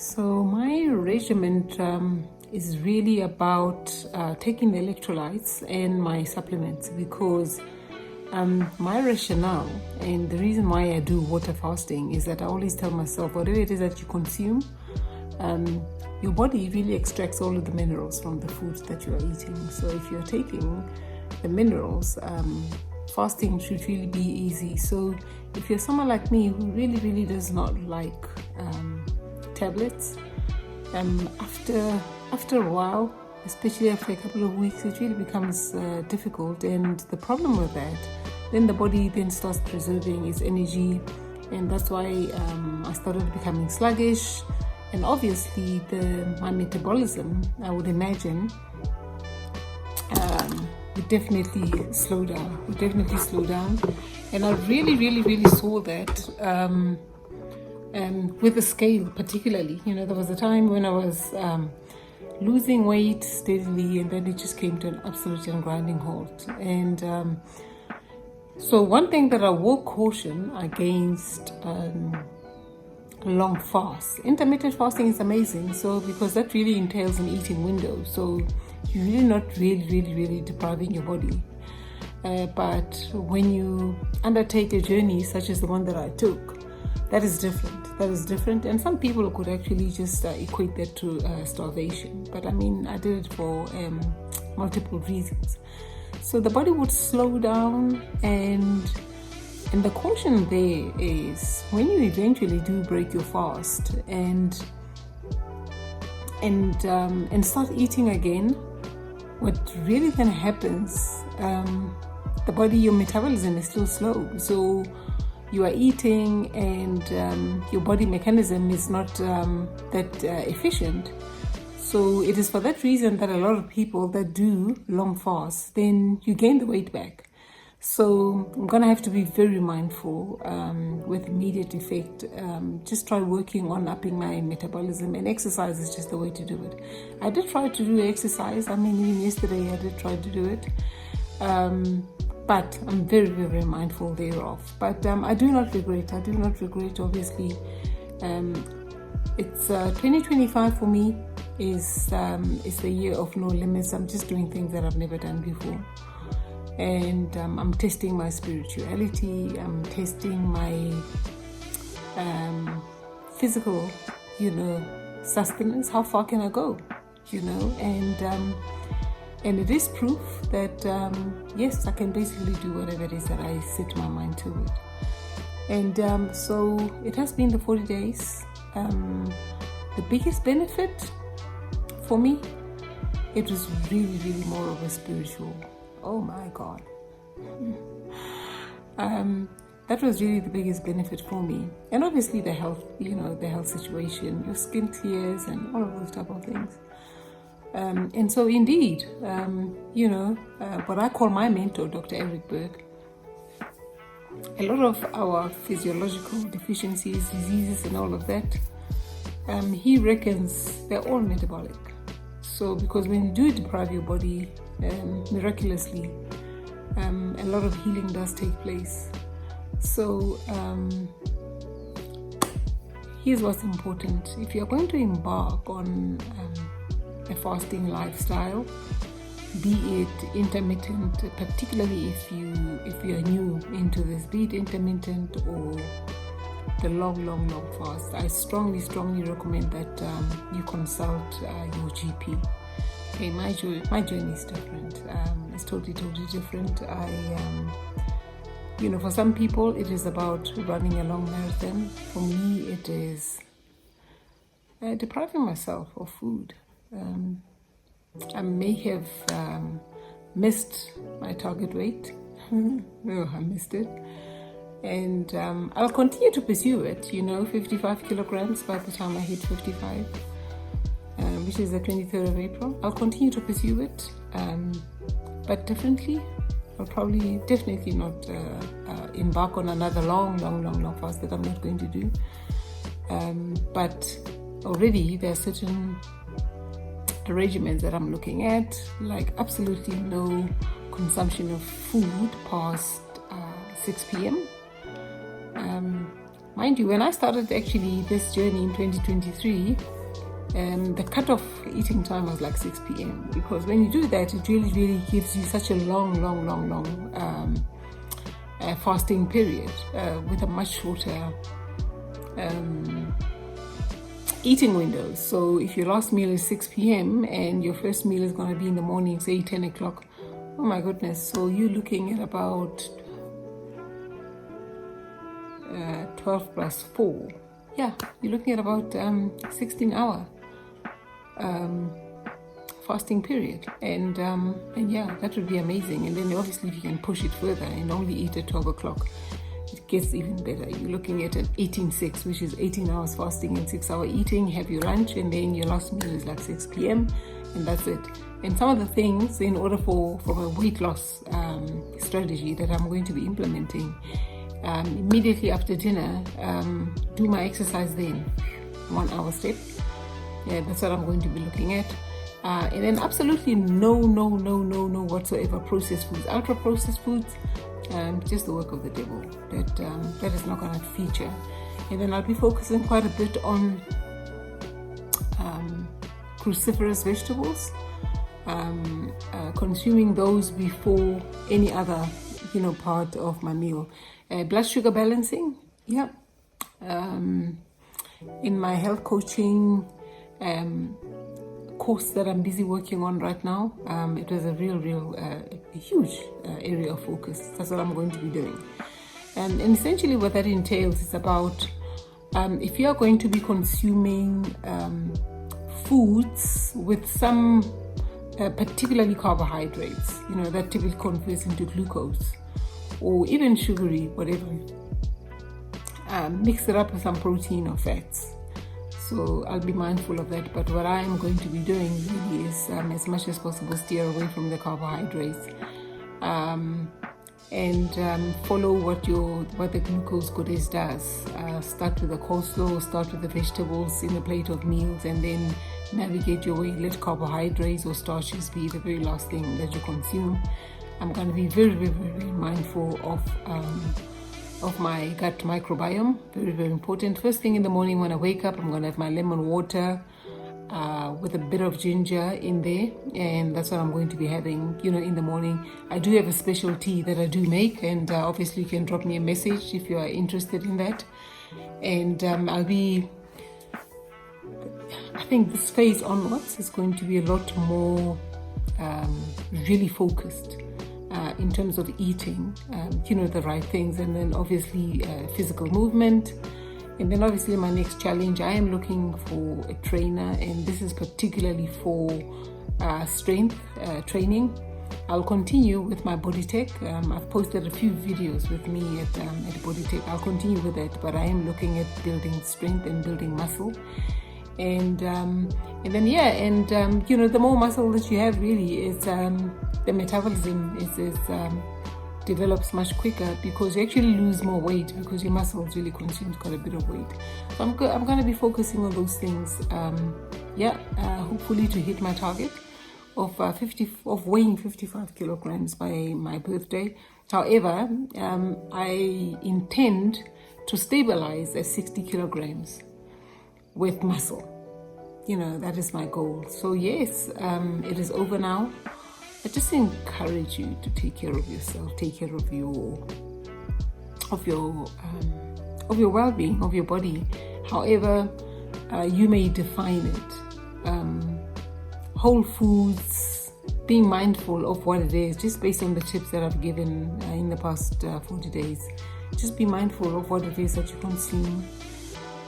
So my regimen is really about taking the electrolytes and my supplements, because my rationale and the reason why I do water fasting is that I always tell myself, whatever it is that you consume, your body really extracts all of the minerals from the food that you are eating. So if you're taking the minerals, fasting should really be easy. So if you're someone like me who really does not like tablets, after a while, especially after a couple of weeks, it really becomes difficult. And the problem with that, then the body then starts preserving its energy, and that's why I started becoming sluggish. And obviously my metabolism, I would imagine, would definitely slow down. And I really saw that with the scale particularly. There was a time when I was losing weight steadily, and then it just came to an absolute and grinding halt. And so one thing that I will caution against long fasts. Intermittent fasting is amazing, so because that really entails an eating window, so you're really not really depriving your body. But when you undertake a journey such as the one that I took, that is different. And some people could actually just equate that to starvation. But I mean, I did it for multiple reasons. So the body would slow down, and the caution there is when you eventually do break your fast and start eating again, what really then happens, the body, your metabolism is still slow. So you are eating and your body mechanism is not that efficient. So it is for that reason that a lot of people that do long fasts, then you gain the weight back. So I'm going to have to be very mindful with immediate effect. Just try working on upping my metabolism, and exercise is just the way to do it. I did try to do exercise. I mean, even yesterday I did try to do it. But I'm very mindful thereof. But I do not regret, obviously. It's 2025 for me is the year of no limits. I'm just doing things that I've never done before. And I'm testing my spirituality, I'm testing my physical, sustenance. How far can I go, and it is proof that, yes, I can basically do whatever it is that I set my mind to it. And so it has been the 40 days. The biggest benefit for me, it was really more of a spiritual. Oh my God. That was really the biggest benefit for me. And obviously the health, the health situation, your skin clears and all of those type of things. And so indeed, what I call my mentor, Dr. Eric Berg, a lot of our physiological deficiencies, diseases and all of that, he reckons they're all metabolic. So because when you do deprive your body, miraculously, a lot of healing does take place. So here's what's important. If you're going to embark on a fasting lifestyle, be it intermittent, particularly if you're new into this, be it intermittent or the long fast, I strongly recommend that you consult your GP. Okay, my journey is different. It's totally different. For some people it is about running a long marathon. For me, it is depriving myself of food. I may have missed my target weight. No, I missed it. And I'll continue to pursue it, 55 kilograms by the time I hit 55, which is the 23rd of April. I'll continue to pursue it, but differently. I'll definitely not embark on another long fast that I'm not going to do. But already there are certain regimens that I'm looking at, like absolutely no consumption of food past 6 p.m. mind you, when I started actually this journey in 2023, the cutoff eating time was like 6 p.m. because when you do that, it really, really gives you such a long fasting period with a much shorter eating windows. So if your last meal is 6 p.m. and your first meal is going to be in the morning, say 10 o'clock, oh my goodness, so you're looking at about 12 plus 4. Yeah, you're looking at about 16-hour fasting period, and yeah, that would be amazing. And then obviously if you can push it further and only eat at 12 o'clock, it gets even better. You're looking at an 18-6, which is 18 hours fasting and 6-hour eating. Have your lunch, and then your last meal is like 6 p.m. and that's it. And some of the things in order for a weight loss strategy that I'm going to be implementing, immediately after dinner, do my exercise then, 1 hour step. Yeah, that's what I'm going to be looking at. And then absolutely no whatsoever processed foods, ultra processed foods. Just the work of the devil. That is not going to feature. And then I'll be focusing quite a bit on cruciferous vegetables, consuming those before any other part of my meal. Blood sugar balancing, yeah. In my health coaching course that I'm busy working on right now, it was a real huge area of focus. That's what I'm going to be doing. And essentially what that entails is about if you are going to be consuming foods with some particularly carbohydrates, that typically converts into glucose or even sugary, whatever, mix it up with some protein or fats. So I'll be mindful of that. But what I am going to be doing really is, as much as possible, steer away from the carbohydrates and follow what the glucose goddess does. Start with the coleslaw, start with the vegetables in a plate of meals, and then navigate your way. Let carbohydrates or starches be the very last thing that you consume. I'm going to be very mindful of my gut microbiome. Very important. First thing in the morning when I wake up, I'm going to have my lemon water with a bit of ginger in there, and that's what I'm going to be having in the morning. I do have a special tea that I do make, and obviously you can drop me a message if you are interested in that. And I think this phase onwards is going to be a lot more really focused in terms of eating, the right things, and then obviously physical movement. And then obviously my next challenge, I am looking for a trainer, and this is particularly for strength training. I'll continue with my body tech. I've posted a few videos with me at body tech. I'll continue with that, but I am looking at building strength and building muscle. And then the more muscle that you have, really, is the metabolism is develops much quicker, because you actually lose more weight because your muscles really consume quite a bit of weight. So I'm going to be focusing on those things. Hopefully to hit my target of weighing 55 kilograms by my birthday. However, I intend to stabilize at 60 kilograms with muscle. That is my goal. So yes, it is over now. I just encourage you to take care of yourself, take care of your well-being, of your body, however you may define it. Whole foods, being mindful of what it is, just based on the tips that I've given in the past 40 days. Just be mindful of what it is that you consume.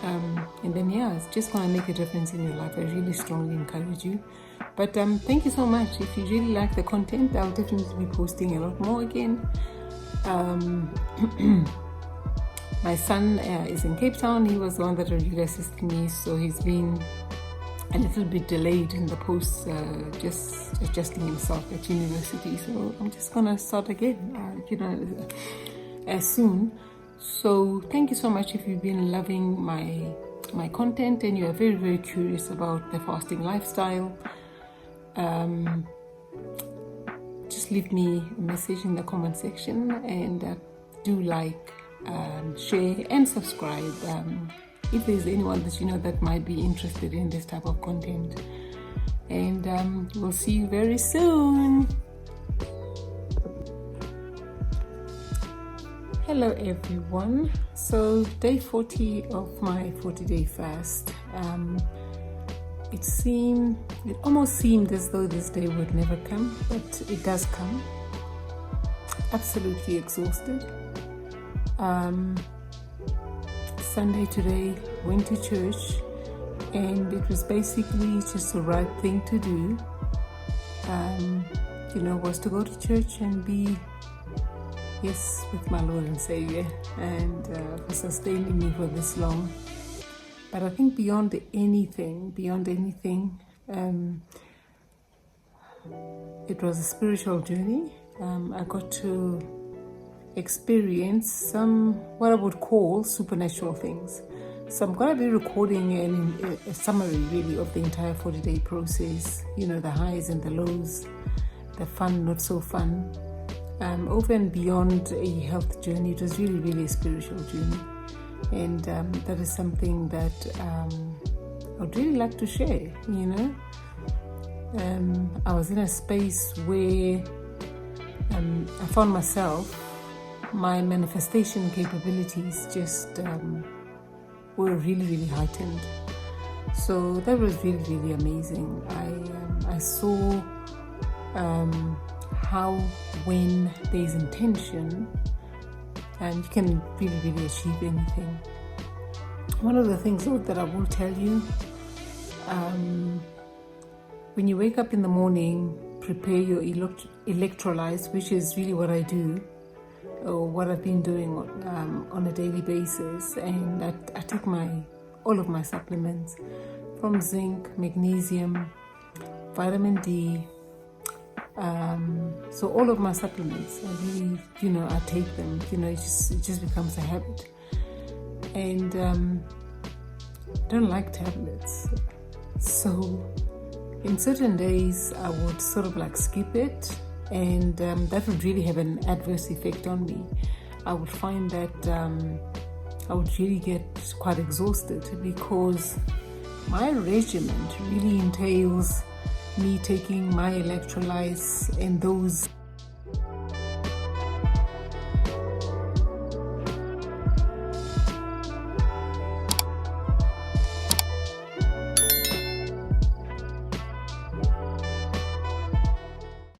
And then it's just going to make a difference in your life. I really strongly encourage you. But thank you so much. If you really like the content, I'll definitely be posting a lot more again. My son is in Cape Town. He was the one that really assisted me, so he's been a little bit delayed in the post, just adjusting himself at university. So I'm just going to start again, soon. So thank you so much if you've been loving my content and you are very curious about the fasting lifestyle. Just leave me a message in the comment section, and do like share and subscribe if there's anyone that you know that might be interested in this type of content. And we'll see you very soon. Hello everyone. So day 40 of my 40-day fast. It almost seemed as though this day would never come, but it does come. Absolutely exhausted. Sunday today, went to church, and it was basically just the right thing to do. Was to go to church and be with my Lord and Savior, and for sustaining me for this long. But I think beyond anything, it was a spiritual journey. I got to experience some, what I would call, supernatural things. So I'm going to be recording a summary really of the entire 40-day process, the highs and the lows, the fun, not so fun. Over and beyond a health journey, it was really, really a spiritual journey. And that is something that I would really like to share, I was in a space where I found myself, my manifestation capabilities just were really, really heightened. So that was really, really amazing. I saw how when there's intention, you can really, really achieve anything. One of the things that I will tell you, when you wake up in the morning, prepare your electrolytes, which is really what I do, or what I've been doing on a daily basis. And I take all of my supplements, from zinc, magnesium, vitamin D. So all of my supplements, I really, I take them. It just becomes a habit. And I don't like tablets. So in certain days, I would sort of like skip it, and that would really have an adverse effect on me. I would find that I would really get quite exhausted, because my regimen really entails me taking my electrolytes and those